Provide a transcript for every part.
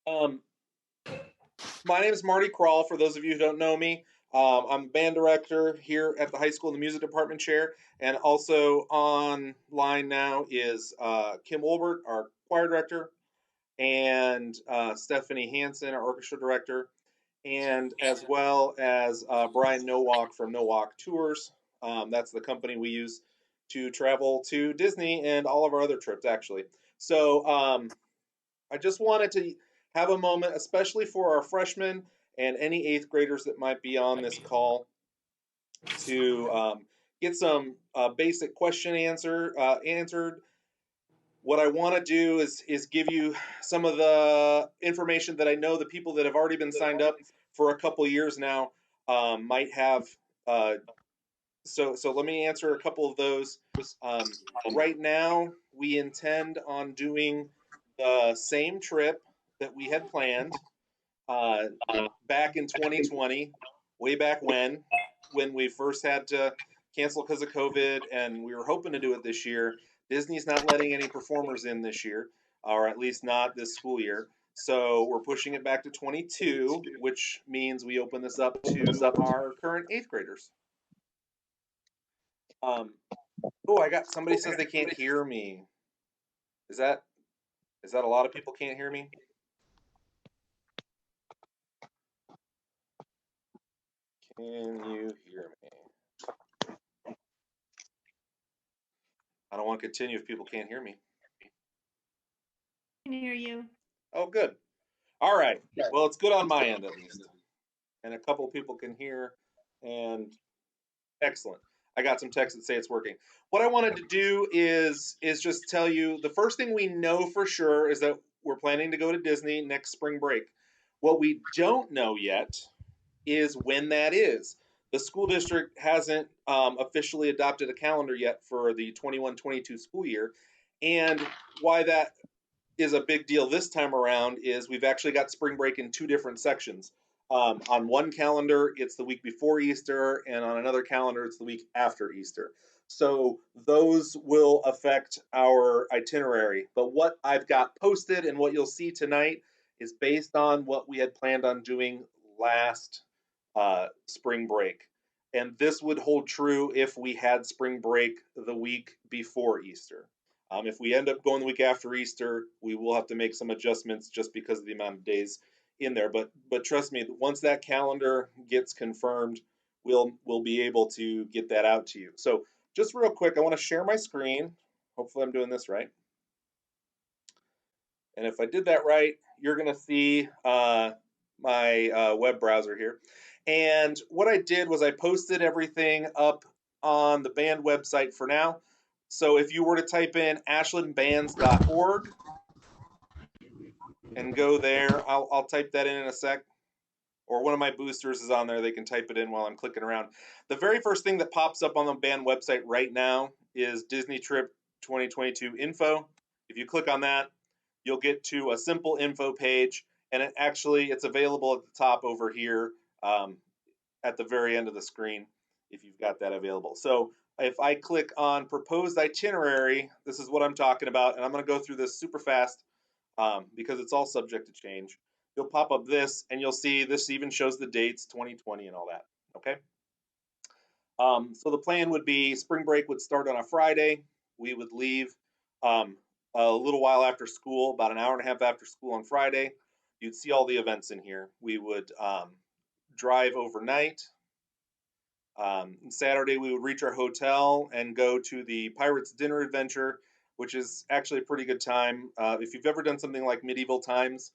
Um, my name is Marty Crawl. For those of you who don't know me, I'm band director here at the high school in the music department chair, and also online now is Kim Wolbert, our choir director, and Stephanie Hansen, our orchestra director, and as well as Brian Nowak from Nowak Tours. That's the company we use to travel to Disney and all of our other trips, actually. So I just wanted to have a moment, especially for our freshmen and any eighth graders that might be on this call, to get some basic question answered. What I want to do is give you some of the information that I know the people that have already been signed up for a couple years now might have. Uh, so let me answer a couple of those. Um, right now, we intend on doing the same trip that we had planned uh, back in 2020, way back when we first had to cancel because of COVID, and we were hoping to do it this year. Disney's not letting any performers in this year, or at least not this school year. So we're pushing it back to 22, which means we open this up to our current eighth graders. Um, oh, I got somebody says they can't hear me. Is that a lot of people can't hear me? Can you hear me? I don't want to continue if people can't hear me. I can hear you. Oh, good. All right. Well, it's good on my end at least, and a couple of people can hear. And excellent. I got some texts that say it's working. What I wanted to do is just tell you the first thing we know for sure is that we're planning to go to Disney next spring break. What we don't know yet is when that is. The school district hasn't officially adopted a calendar yet for the 21-22 school year, and why that is a big deal this time around is we've actually got spring break in two different sections. On one calendar, it's the week before Easter, and on another calendar, it's the week after Easter. So those will affect our itinerary. But what I've got posted and what you'll see tonight is based on what we had planned on doing last spring break. And this would hold true if we had spring break the week before Easter. If we end up going the week after Easter, we will have to make some adjustments just because of the amount of days in there. But trust me, once that calendar gets confirmed, we'll be able to get that out to you. So just real quick, I want to share my screen. Hopefully, I'm doing this right. And if I did that right, you're going to see my web browser here. And what I did was I posted everything up on the band website for now. So if you were to type in ashlandbands.org and go there, I'll type that in a sec. Or one of my boosters is on there. They can type it in while I'm clicking around. The very first thing that pops up on the band website right now is Disney Trip 2022 info. If you click on that, you'll get to a simple info page, and it's available at the top over here at the very end of the screen if you've got that available. So if I click on proposed itinerary, this is what I'm talking about, and I'm going to go through this super fast because it's all subject to change. You'll pop up this, and you'll see this even shows the dates, 2020 and all that. Okay. So the plan would be spring break would start on a Friday. We would leave a little while after school, about an hour and a half after school on Friday. You'd see all the events in here. We would drive overnight. Saturday, we would reach our hotel and go to the Pirates Dinner Adventure, which is actually a pretty good time. If you've ever done something like Medieval Times,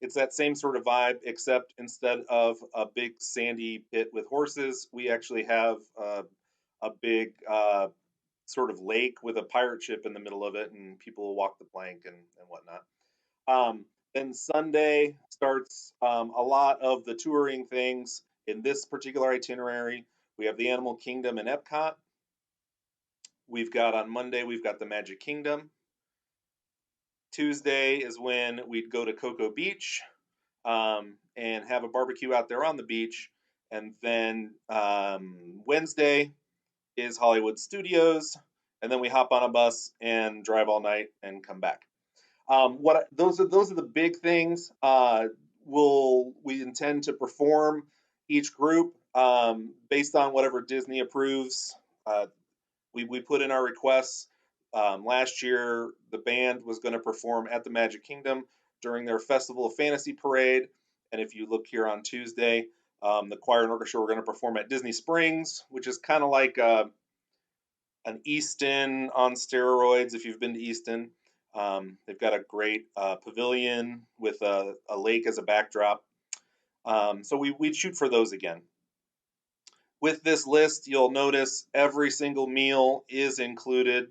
it's that same sort of vibe, except instead of a big sandy pit with horses, we actually have a big sort of lake with a pirate ship in the middle of it, and people will walk the plank and whatnot. Then Sunday starts a lot of the touring things in this particular itinerary. We have the Animal Kingdom and Epcot. We've got on Monday, we've got the Magic Kingdom. Tuesday is when we'd go to Cocoa Beach and have a barbecue out there on the beach. And then Wednesday is Hollywood Studios. And then we hop on a bus and drive all night and come back. What those are the big things. We intend to perform each group based on whatever Disney approves. We put in our requests. Last year, the band was going to perform at the Magic Kingdom during their Festival of Fantasy parade. And if you look here on Tuesday, the choir and orchestra were going to perform at Disney Springs, which is kind of like an Easton on steroids. If you've been to Easton, they've got a great pavilion with a lake as a backdrop. So we'd shoot for those again. With this list, you'll notice every single meal is included,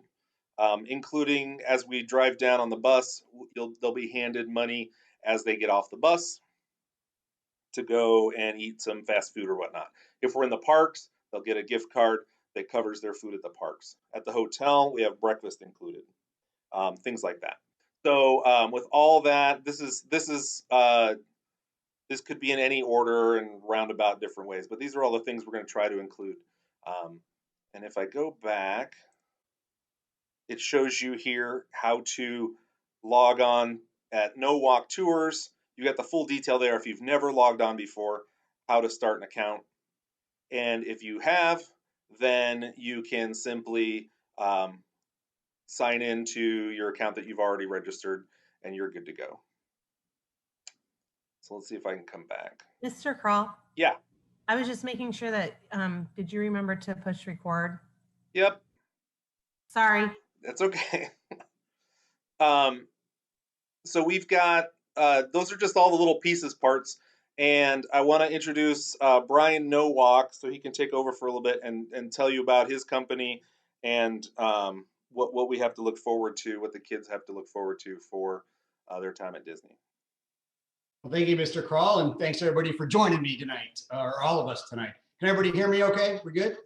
including as we drive down on the bus, they'll be handed money as they get off the bus to go and eat some fast food or whatnot. If we're in the parks, they'll get a gift card that covers their food at the parks. At the hotel, we have breakfast included, things like that. So with all that, this could be in any order and roundabout different ways, but these are all the things we're going to try to include. And if I go back, it shows you here how to log on at No Walk Tours. You got the full detail there if you've never logged on before, how to start an account. And if you have, then you can simply sign into your account that you've already registered and you're good to go. So let's see if I can come back. Mr. Kroll? Yeah. I was just making sure that, did you remember to push record? Yep. Sorry. That's okay. So we've got, those are just all the little pieces parts. And I want to introduce Brian Nowak so he can take over for a little bit and tell you about his company and what we have to look forward to, what the kids have to look forward to for their time at Disney. Well, thank you, Mr. Kroll, and thanks everybody for joining me tonight, or all of us tonight. Can everybody hear me okay? We're good?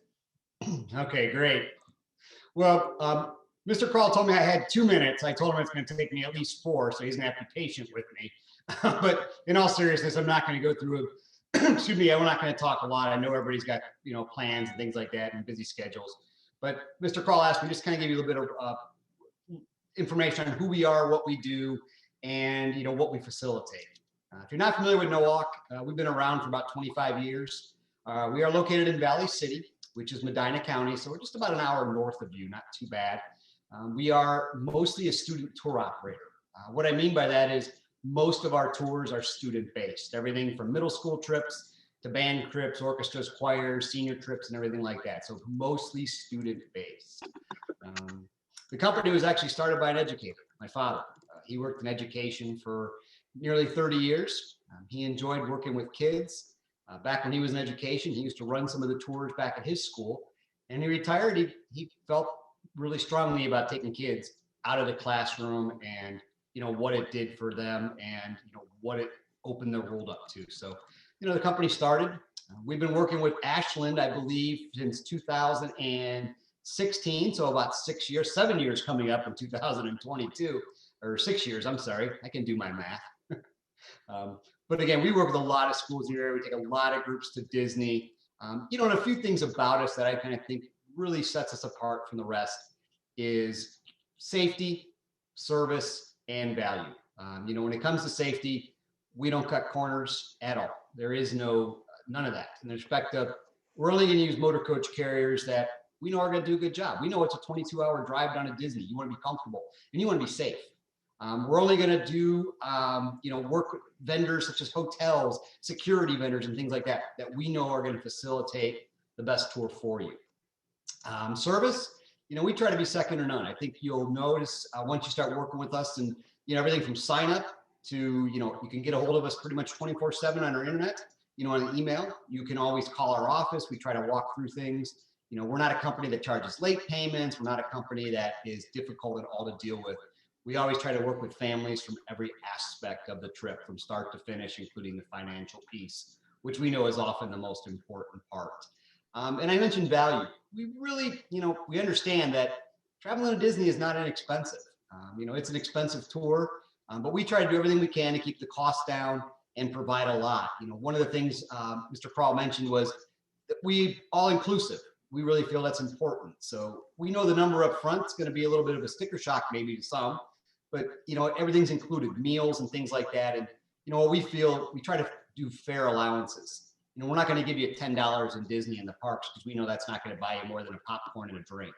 Okay, great. Well, Mr. Kroll told me I had 2 minutes. I told him it's going to take me at least 4, so he's going to have to be patient with me. But in all seriousness, I'm not going to go through excuse me, I'm not going to talk a lot. I know everybody's got, plans and things like that and busy schedules. But Mr. Kroll asked me just kind of give you a little bit of information on who we are, what we do, and what we facilitate. If you're not familiar with NOWAC, we've been around for about 25 years. We are located in Valley City, which is Medina County, so we're just about an hour north of you, not too bad. We are mostly a student tour operator. What I mean by that is most of our tours are student-based, everything from middle school trips to band trips, orchestras, choirs, senior trips, and everything like that, so mostly student-based. The company was actually started by an educator, my father. He worked in education for nearly 30 years. He enjoyed working with kids. Back when he was in education, he used to run some of the tours back at his school. And he retired, he felt really strongly about taking kids out of the classroom and what it did for them and what it opened their world up to. So, the company started. We've been working with Ashland, I believe, since 2016. So about 6 years, 7 years coming up in 2022, or 6 years, I'm sorry. I can do my math. But again, we work with a lot of schools in the area. We take a lot of groups to Disney. And a few things about us that I kind of think really sets us apart from the rest is safety, service, and value. When it comes to safety, we don't cut corners at all. There is none of that. In respect of, we're only going to use motor coach carriers that we know are going to do a good job. We know it's a 22-hour drive down to Disney. You want to be comfortable and you want to be safe. We're only going to do, work with vendors such as hotels, security vendors, and things like that, that we know are going to facilitate the best tour for you. Service, we try to be second to none. I think you'll notice once you start working with us and, everything from sign up to, you can get a hold of us pretty much 24/7 on our internet, on an email. You can always call our office. We try to walk through things. We're not a company that charges late payments. We're not a company that is difficult at all to deal with. We always try to work with families from every aspect of the trip, from start to finish, including the financial piece, which we know is often the most important part. And I mentioned value. We really, we understand that traveling to Disney is not inexpensive. It's an expensive tour, but we try to do everything we can to keep the cost down and provide a lot. One of the things Mr. Kroll mentioned was that we all inclusive. We really feel that's important. So we know the number up front is going to be a little bit of a sticker shock maybe to some, but everything's included, meals and things like that. And what we feel, we try to do fair allowances. We're not going to give you $10 in Disney in the parks because we know that's not going to buy you more than a popcorn and a drink.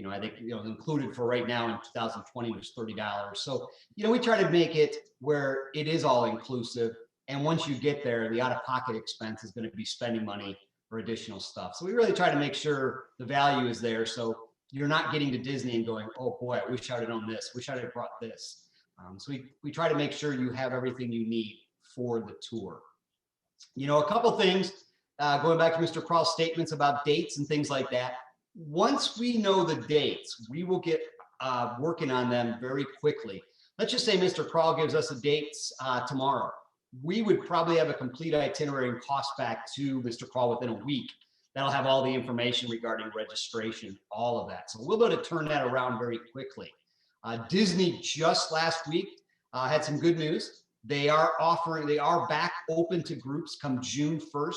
I think included for right now in 2020 was $30. So we try to make it where it is all inclusive. And once you get there, the out-of-pocket expense is going to be spending money for additional stuff. So we really try to make sure the value is there. So you're not getting to Disney and going, oh boy, I wish I'd have known this. Wish I'd have brought this. So we try to make sure you have everything you need for the tour. A couple things, going back to Mr. Krall's statements about dates and things like that. Once we know the dates, we will get working on them very quickly. Let's just say Mr. Krall gives us the dates tomorrow. We would probably have a complete itinerary and cost back to Mr. Krall within a week. That'll have all the information regarding registration, all of that. So we'll be able to turn that around very quickly. Disney just last week had some good news. They are back open to groups come June 1st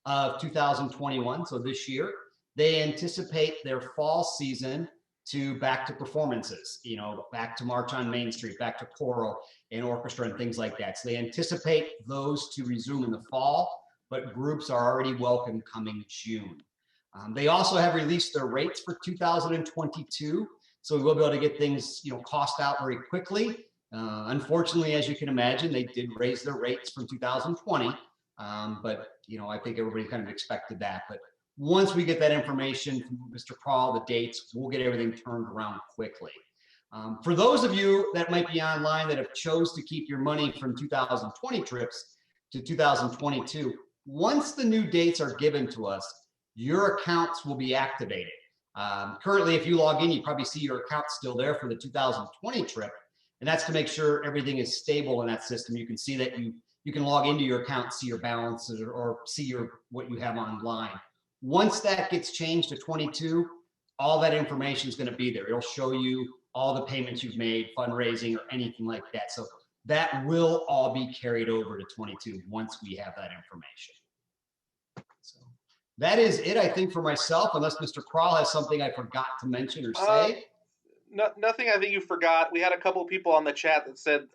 of 2021. So this year, they anticipate their fall season to back to performances, back to March on Main Street, back to choral and orchestra and things like that. So they anticipate those to resume in the fall, but groups are already welcome coming June. They also have released their rates for 2022. So we will be able to get things, cost out very quickly. Unfortunately, as you can imagine, they did raise their rates from 2020. But, I think everybody kind of expected that. But once we get that information from Mr. Krall, the dates, we'll get everything turned around quickly. For those of you that might be online that have chose to keep your money from 2020 trips to 2022, once the new dates are given to us, your accounts will be activated. Currently, if you log in, you probably see your account still there for the 2020 trip. And that's to make sure everything is stable in that system. You can see that you can log into your account, see your balances or see what you have online. Once that gets changed to 22, all that information is going to be there. It'll show you all the payments you've made, fundraising, or anything like that. So that will all be carried over to 22 once we have that information. So that is it, I think, for myself, unless Mr. Krall has something I forgot to mention or say. Nothing I think you forgot. We had a couple of people on the chat that said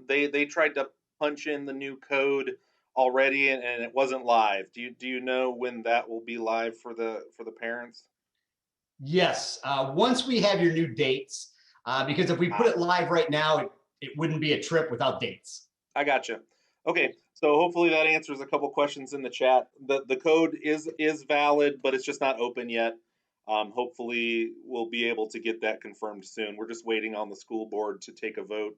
they tried to punch in the new code already and it wasn't live. Do you know when that will be live for the parents? Yes, once we have your new dates, because if we put it live right now, it wouldn't be a trip without dates. I gotcha. Okay, so hopefully that answers a couple questions in the chat. The code is valid, but it's just not open yet. Hopefully we'll be able to get that confirmed soon. We're just waiting on the school board to take a vote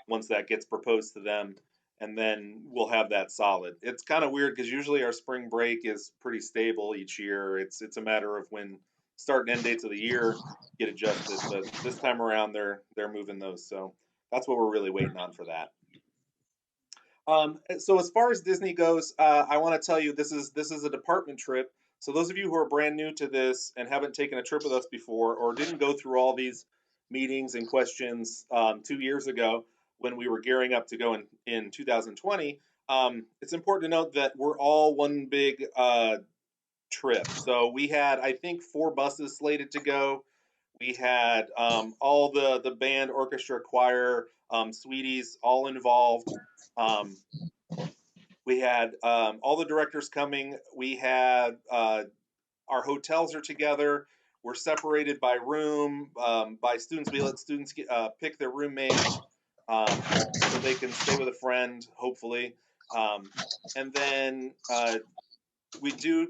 once that gets proposed to them, and then we'll have that solid. It's kind of weird because usually our spring break is pretty stable each year. It's a matter of when start and end dates of the year get adjusted, but this time around they're moving those. So that's what we're really waiting on for that. So as far as Disney goes, I want to tell you this is a department trip. So those of you who are brand new to this and haven't taken a trip with us before or didn't go through all these meetings and questions 2 years ago when we were gearing up to go in 2020, it's important to note that we're all one big trip. So we had, I think, 4 buses slated to go. We had all the band, orchestra, choir, sweeties all involved. We had all the directors coming. We had our hotels are together. We're separated by room, by students. We let students pick their roommates so they can stay with a friend, hopefully. And then we do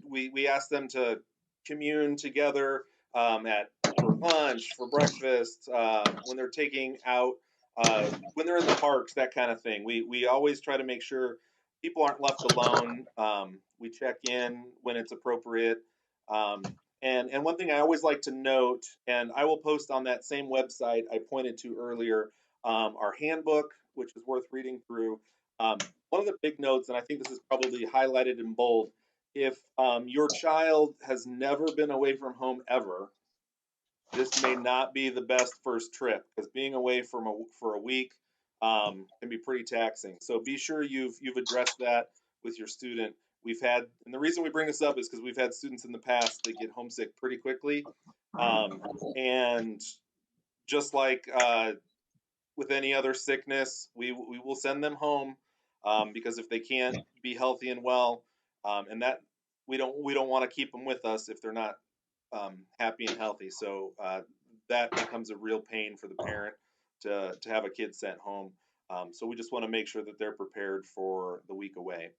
we ask them to commune together for lunch, for breakfast, when they're taking out, when they're in the parks, that kind of thing. We always try to make sure people aren't left alone. We check in when it's appropriate. And one thing I always like to note, and I will post on that same website I pointed to earlier, our handbook, which is worth reading through. One of the big notes, and I think this is probably highlighted in bold, if your child has never been away from home ever, this may not be the best first trip because being away for a week can be pretty taxing. So be sure you've addressed that with your student. And the reason we bring this up is because we've had students in the past that get homesick pretty quickly, and just like with any other sickness, we will send them home, because if they can't be healthy and well, and that we don't want to keep them with us if they're not happy and healthy. So that becomes a real pain for the parent to have a kid sent home. So we just want to make sure that they're prepared for the week away.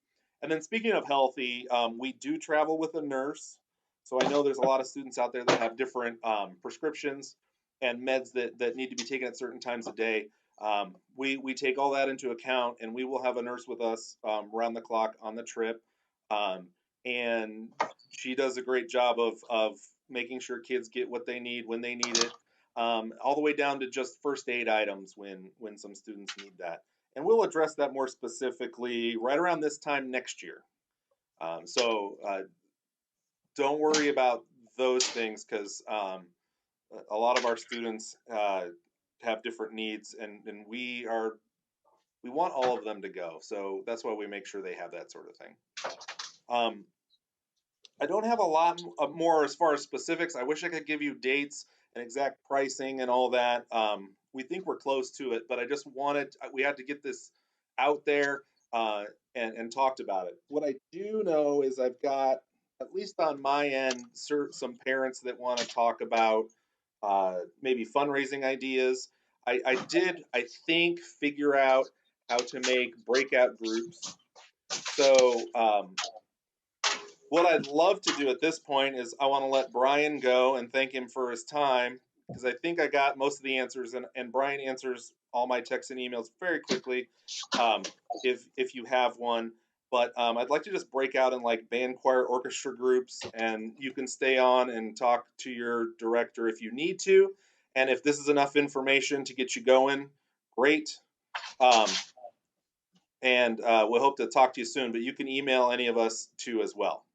And then speaking of healthy, we do travel with a nurse. So I know there's a lot of students out there that have different prescriptions and meds that need to be taken at certain times a day. We take all that into account, and we will have a nurse with us around the clock on the trip. Um, and she does a great job of making sure kids get what they need when they need it, all the way down to just first aid items when some students need that. And we'll address that more specifically right around this time next year. So don't worry about those things, because a lot of our students have different needs, and we want all of them to go. So that's why we make sure they have that sort of thing. Um, I don't have a lot more as far as specifics. I wish I could give you dates and exact pricing and all that. We think we're close to it, but I just wanted, we had to get this out there and talked about it. What I do know is I've got, at least on my end, some parents that want to talk about maybe fundraising ideas. I think, figure out how to make breakout groups. So, what I'd love to do at this point is I want to let Brian go and thank him for his time, because I think I got most of the answers, and Brian answers all my texts and emails very quickly, um, if you have one. But I'd like to just break out in like band, choir, orchestra groups, and you can stay on and talk to your director if you need to. And if this is enough information to get you going, great. And we'll hope to talk to you soon. But you can email any of us too as well.